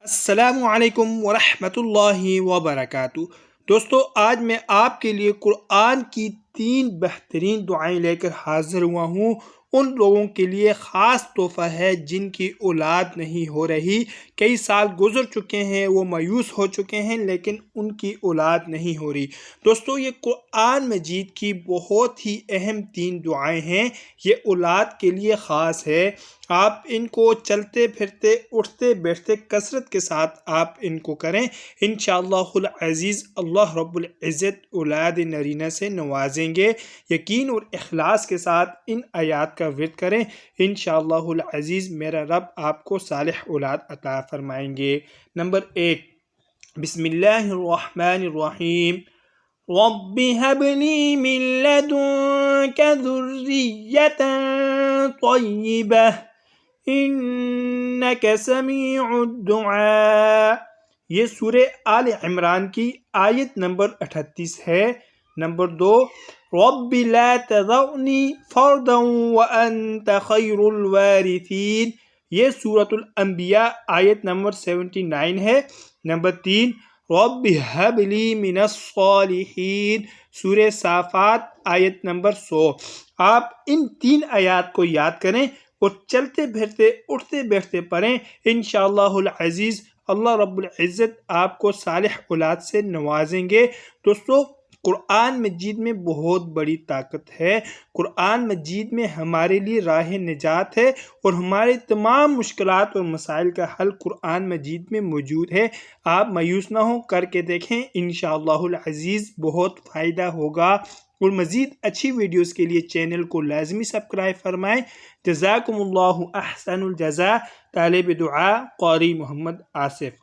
السلام علیکم ورحمۃ اللہ وبرکاتہ۔ دوستو، آج میں آپ کے لیے قرآن کی 3 بہترین دعائیں لے کر حاضر ہوا ہوں۔ ان لوگوں کے لیے خاص تحفہ ہے جن کی اولاد نہیں ہو رہی، کئی سال گزر چکے ہیں، وہ مایوس ہو چکے ہیں لیکن ان کی اولاد نہیں ہو رہی۔ دوستو، یہ قرآن مجید کی بہت ہی اہم 3 دعائیں ہیں، یہ اولاد کے لیے خاص ہے۔ آپ ان کو چلتے پھرتے اٹھتے بیٹھتے کثرت کے ساتھ آپ ان کو کریں، انشاءاللہ العزیز اللہ رب العزت اولاد نرینہ سے نوازیں گے۔ یقین اور اخلاص کے ساتھ ان آیات کا ورد کریں، انشاءاللہ العزیز میرا رب آپ کو صالح اولاد عطا فرمائیں گے۔ نمبر 1، بسم اللہ الرحمن الرحیم۔ رب هب لي من لدنك ذرية طيبة انک سمیع الدعاء۔ یہ سورہ آل عمران کی آیت نمبر 38 ہے۔ نمبر 2، رب لا تذرنی فردا وانت خیر الوارثین۔ یہ سورۃ الانبیاء آیت نمبر 79 ہے۔ نمبر 3، رب هب لی من الصالحین۔ سورہ صافات آیت نمبر 100۔ آپ ان 3 آیات کو یاد کریں اور چلتے پھرتے اٹھتے بیٹھتے پڑھیں، انشاءاللہ العزیز اللہ رب العزت آپ کو صالح اولاد سے نوازیں گے۔ دوستو، قرآن مجید میں بہت بڑی طاقت ہے۔ قرآن مجید میں ہمارے لیے راہ نجات ہے اور ہمارے تمام مشکلات اور مسائل کا حل قرآن مجید میں موجود ہے۔ آپ مایوس نہ ہوں، کر کے دیکھیں، انشاءاللہ العزیز بہت فائدہ ہوگا۔ اور مزید اچھی ویڈیوز کے لیے چینل کو لازمی سبسکرائب فرمائیں۔ جزاکم اللہ احسن الجزاء۔ طالب دعا قاری محمد آصف۔